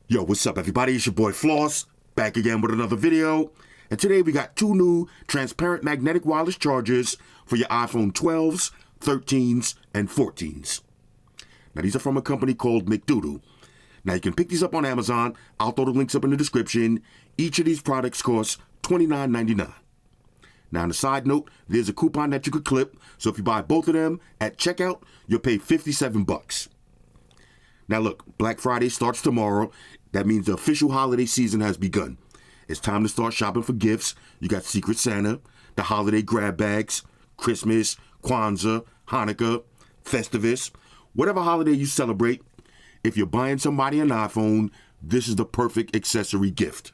Yo, what's up, everybody? It's your boy Floss, back again with another video. And today we got two new transparent magnetic wireless chargers for your iPhone 12s, 13s, and 14s. Now, these are from a company called Mcdodo. Now, you can pick these up on Amazon. I'll throw the links up in the description. Each of these products costs $29.99. Now, on a side note, there's a coupon that you could clip. So if you buy both of them at checkout, you'll pay $57. Now look, Black Friday starts tomorrow. That means the official holiday season has begun. It's time to start shopping for gifts. You got Secret Santa, the holiday grab bags, Christmas, Kwanzaa, Hanukkah, Festivus, whatever holiday you celebrate. If you're buying somebody an iPhone, this is the perfect accessory gift.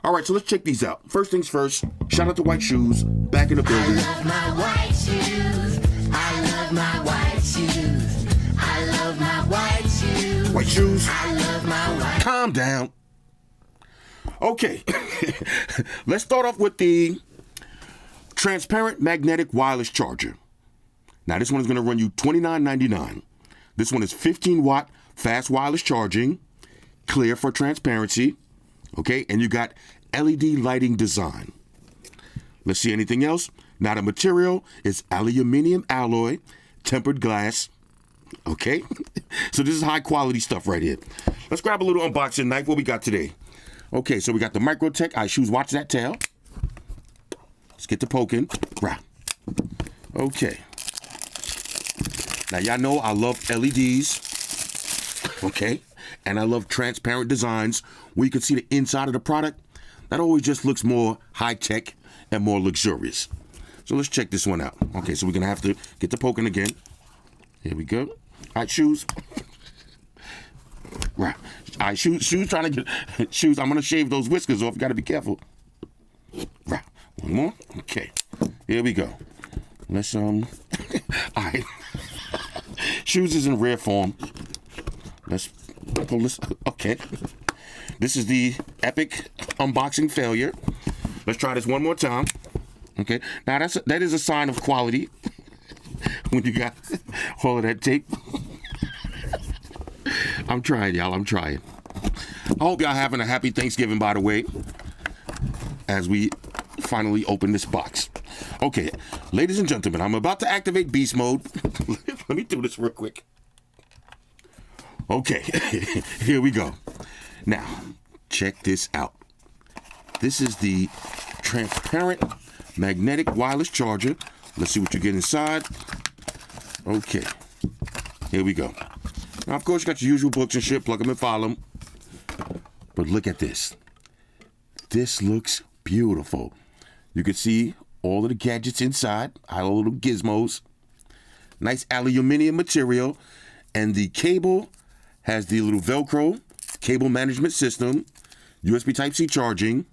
All right, so let's check these out. First things first, shout out to White Shoes, back in the building. I love my white shoes. I love my white shoes. I love my white shoes. White Shoes. I love my white. Calm down. Okay, let's start off with the transparent magnetic wireless charger. Now, this one is going to run you $29.99. This one is 15-watt fast wireless charging, clear for transparency, okay? And you got LED lighting design. Let's see anything else. Now, the material is aluminum alloy, tempered glass, okay? So this is high-quality stuff right here. Let's grab a little unboxing knife. What we got today? Okay, so we got the Microtech. iShoes, watch that tail. Let's get to poking. Right. Okay. Now, y'all know I love LEDs, okay? And I love transparent designs where you can see the inside of the product. That always just looks more high-tech and more luxurious. So let's check this one out. Okay, so we're going to have to get to poking again. Here we go. All right, Shoes. Right. All right, Shoes trying to get... Shoes, I'm going to shave those whiskers off. You got to be careful. Right. One more. Okay. Here we go. Let's, all right. Shoes is in rare form. Let's pull this. Okay. This is the epic unboxing failure. Let's try this one more time. Okay. Now, that is a sign of quality when you got all of that tape. I'm trying, y'all. I'm trying. I hope y'all having a happy Thanksgiving, by the way, as we finally open this box. Okay, ladies and gentlemen, I'm about to activate beast mode. Let me do this real quick. Okay, here we go. Now, check this out. This is the transparent magnetic wireless charger. Let's see what you get inside. Okay, here we go. Now, of course, you got your usual books and shit. Plug them and file them. But look at this. This looks beautiful. You can see all of the gadgets inside, all the little gizmos. Nice aluminum material. And the cable has the little Velcro cable management system, USB Type-C charging.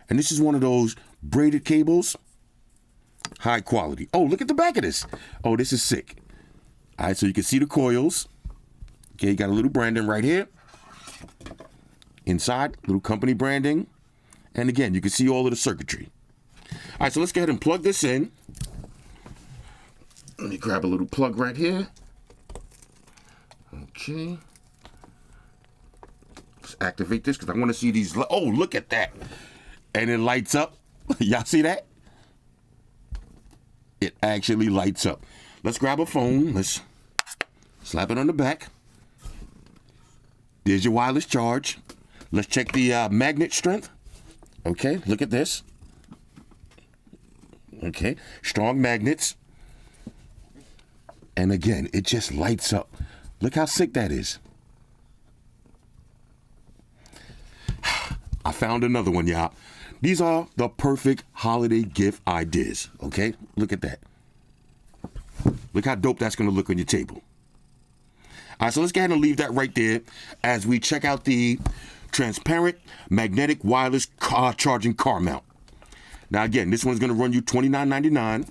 And this is one of those braided cables. High quality. Oh, look at the back of this. Oh, this is sick. All right, so you can see the coils. Okay, you got a little branding right here. Inside, little company branding. And again, you can see all of the circuitry. All right, so let's go ahead and plug this in. Let me grab a little plug right here. Okay. Let's activate this because I want to see these. Oh, look at that. And it lights up. Y'all see that? It actually lights up. Let's grab a phone. Let's slap it on the back. There's your wireless charge. Let's check the magnet strength. Okay, look at this. Okay, strong magnets. And again, it just lights up. Look how sick that is. I found another one, y'all. These are the perfect holiday gift ideas, okay? Look at that. Look how dope that's going to look on your table. All right, so let's go ahead and leave that right there as we check out the transparent magnetic wireless charging car mount. Now, again, this one's going to run you $29.99.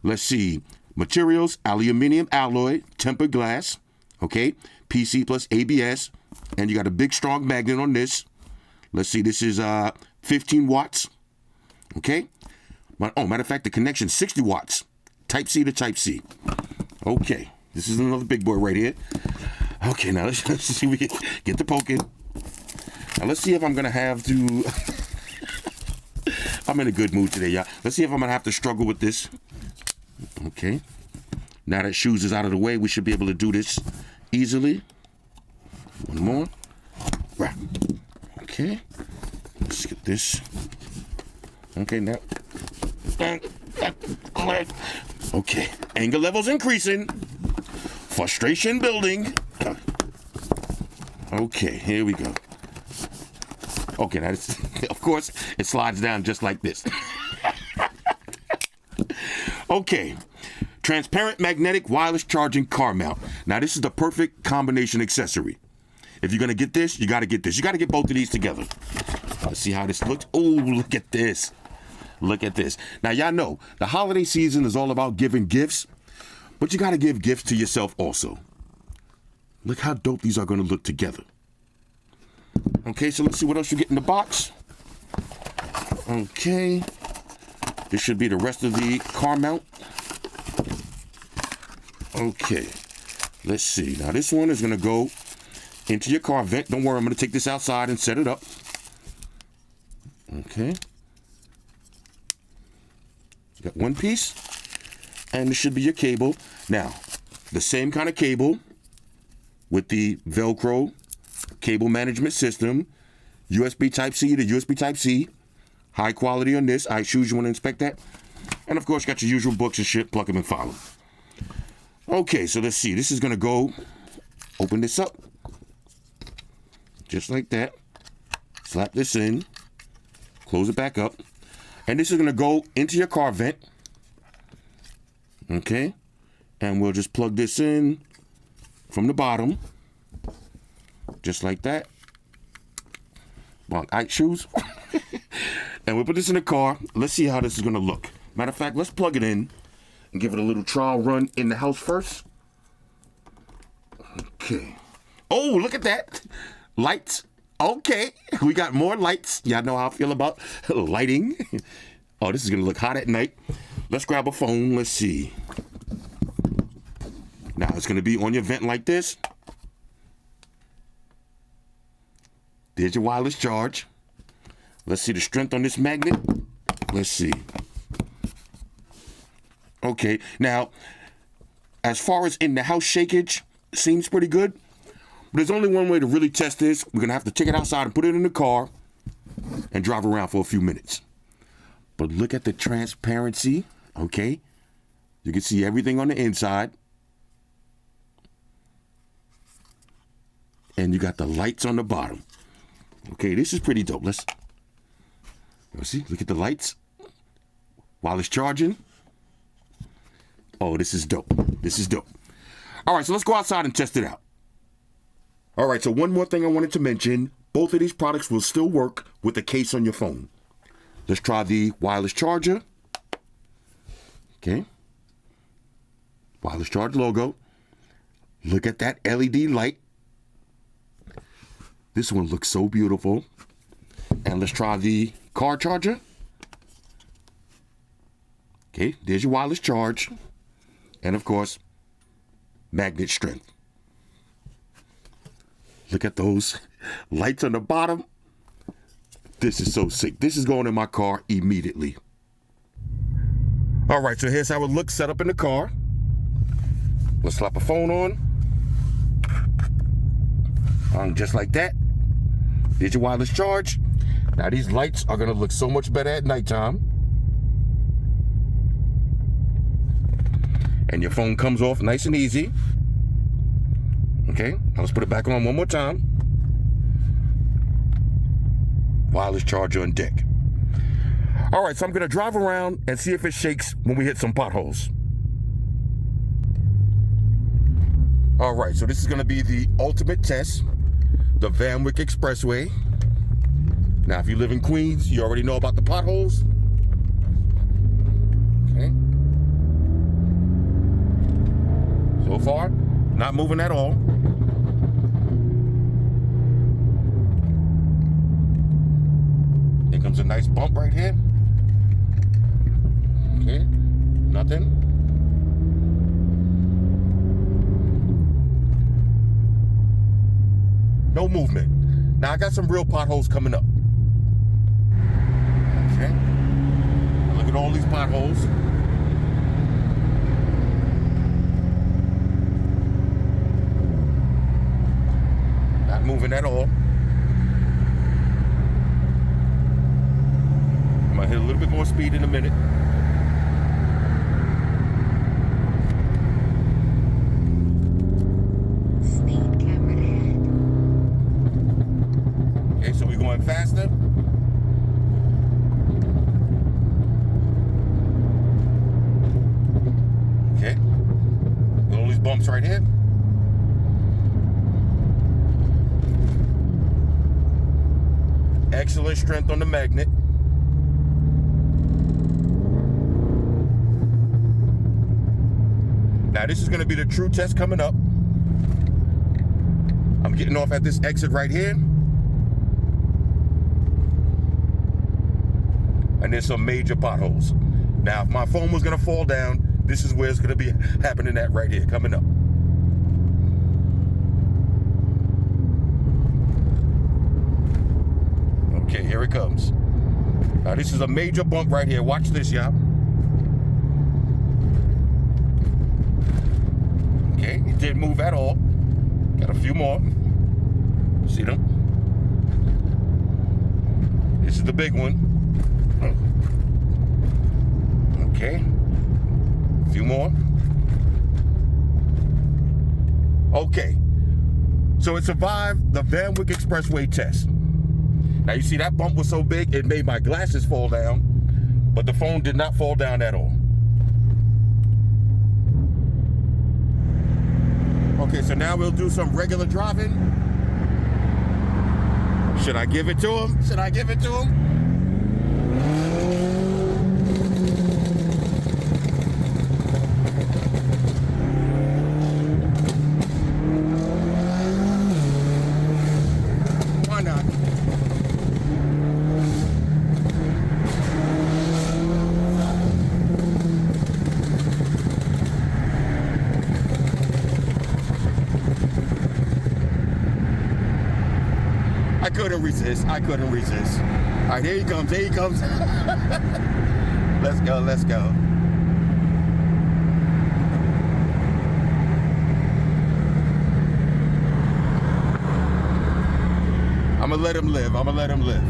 Let's see. Materials, aluminum alloy, tempered glass, okay? PC plus ABS. And you got a big, strong magnet on this. Let's see. This is 15 watts, okay? Oh, matter of fact, the connection 60 watts. Type C to Type C. Okay. This is another big boy right here. Okay, now let's see if we can get the poking. Now let's see if I'm gonna have to. I'm in a good mood today, y'all. Let's see if I'm gonna have to struggle with this. Okay. Now that shoes is out of the way, we should be able to do this easily. One more. Right. Okay. Let's get this. Okay, now. Okay. Anger levels increasing. Frustration building. Okay, here we go. Okay, now this, of course, it slides down just like this. Okay. Transparent magnetic wireless charging car mount. Now, this is the perfect combination accessory. If you're going to get this, you got to get this. You got to get both of these together. Let's see how this looks. Oh, look at this. Look at this. Now, y'all know the holiday season is all about giving gifts, but you got to give gifts to yourself also. Look how dope these are going to look together. Okay, so let's see what else you get in the box. Okay. This should be the rest of the car mount. Okay. Let's see. Now, this one is going to go into your car vent. Don't worry, I'm going to take this outside and set it up. Okay. You got one piece. And this should be your cable. Now, the same kind of cable with the Velcro cable management system, USB Type-C to USB Type-C. High quality on this. All right, shoes, you want to inspect that? And, of course, you got your usual books and shit. Plug them and follow. Okay, so let's see. This is going to go, open this up. Just like that. Slap this in. Close it back up. And this is going to go into your car vent. Okay. And we'll just plug this in from the bottom. Just like that. Well, Ike shoes. And we'll put this in the car. Let's see how this is going to look. Matter of fact, let's plug it in and give it a little trial run in the house first. Okay. Oh, look at that. Lights. Okay. We got more lights. Y'all know how I feel about lighting. Oh, this is going to look hot at night. Let's grab a phone. Let's see. Now, it's going to be on your vent like this. There's your wireless charge. Let's see the strength on this magnet. Let's see. Okay, now, as far as in the house shakeage, seems pretty good. But there's only one way to really test this. We're going to have to take it outside and put it in the car and drive around for a few minutes. But look at the transparency, okay? You can see everything on the inside. And you got the lights on the bottom. Okay, this is pretty dope. Let's see. Look at the lights while it's charging. Oh, this is dope. This is dope. All right, so let's go outside and test it out. All right, so one more thing I wanted to mention. Both of these products will still work with the case on your phone. Let's try the wireless charger. Okay. Wireless charge logo. Look at that LED light. This one looks so beautiful. And let's try the car charger. Okay, there's your wireless charge. And of course, magnet strength. Look at those lights on the bottom. This is so sick. This is going in my car immediately. All right, so here's how it looks set up in the car. Let's slap a phone on. Just like that. There's your wireless charge. Now these lights are going to look so much better at nighttime. And your phone comes off nice and easy. Okay, now let's put it back on one more time. Wireless charger on deck. All right, so I'm going to drive around and see if it shakes when we hit some potholes. All right, so this is going to be the ultimate test, the Van Wyck Expressway. Now, if you live in Queens, you already know about the potholes. Okay. So far, not moving at all. Here comes a nice bump right here. Okay, nothing. no movement. Now I got some real potholes coming up. Okay. Look at all these potholes. Not moving at all. I'm gonna hit a little bit more speed in a minute. Speed camera ahead. Okay, so we're going faster. Okay. Got all these bumps right here. Excellent strength on the magnet. Now this is going to be the true test coming up. I'm getting off at this exit right here. And there's some major potholes. Now if my phone was going to fall down, this is where it's going to be happening at right here, coming up. Okay, here it comes. Now this is a major bump right here. Watch this, y'all. Okay, it didn't move at all. Got a few more. See them? This is the big one. Okay. A few more. Okay. So it survived the Van Wyck Expressway test. Now you see that bump was so big, it made my glasses fall down, but the phone did not fall down at all. Okay, so now we'll do some regular driving. Should I give it to him? Should I give it to him? Why not? I couldn't resist. I couldn't resist. All right, here he comes. Here he comes. Let's go. Let's go. I'm going to let him live. I'm going to let him live.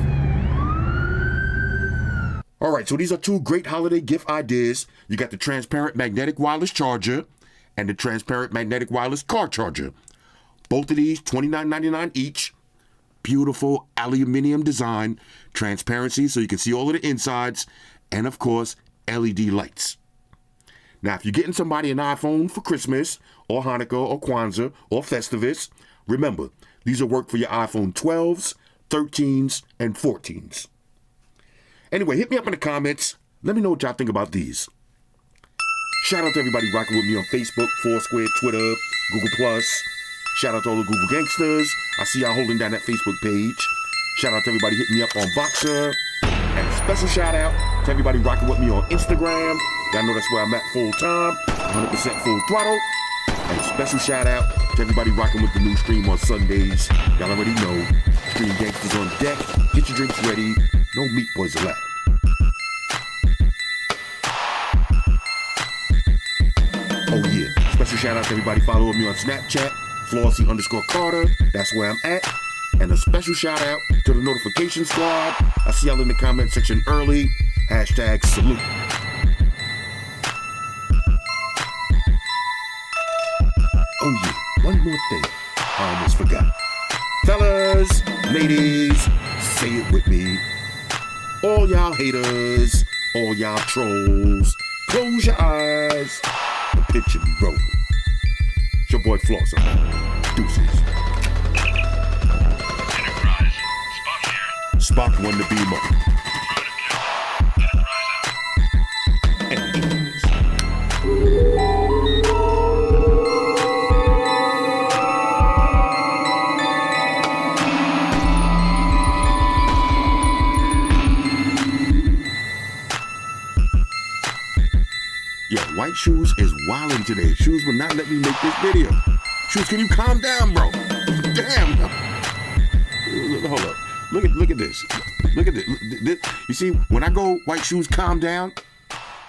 All right, so these are two great holiday gift ideas. You got the transparent magnetic wireless charger and the transparent magnetic wireless car charger. Both of these, $29.99 each. Beautiful aluminum design, transparency so you can see all of the insides, and of course, LED lights. Now, if you're getting somebody an iPhone for Christmas, or Hanukkah, or Kwanzaa, or Festivus, remember, these will work for your iPhone 12s, 13s, and 14s. Anyway, hit me up in the comments. Let me know what y'all think about these. Shout out to everybody rocking with me on Facebook, Foursquare, Twitter, Google+. Shout out to all the Google gangsters. I see y'all holding down that Facebook page. Shout out to everybody hitting me up on Voxer. And a special shout out to everybody rocking with me on Instagram. Y'all know that's where I'm at full time, 100% full throttle. And a special shout out to everybody rocking with the new stream on Sundays. Y'all already know, Stream Gangsters on deck. Get your drinks ready. No meat boys allowed. Oh yeah, special shout out to everybody following me on Snapchat. Flossy_Carter, that's where I'm at. And a special shout out to the notification squad. I see y'all in the comment section early. Hashtag salute. Oh yeah, one more thing. I almost forgot. Fellas, ladies, say it with me. All y'all haters, all y'all trolls, close your eyes and picture me rolling. It's your boy Flossy. Deuces. Enterprise, Spock here. Spock won the beam up. Enterprise out. And it is. Yo, White Shoes is wildin' today. Shoes will not let me make this video. Shoes, can you calm down, bro? Damn. look at this. Look at this. You see, when I go white shoes, calm down.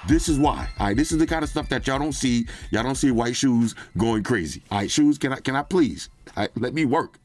This is why. All right, this is the kind of stuff that y'all don't see. Y'all don't see white shoes going crazy. All right, shoes, can I please? All right, let me work.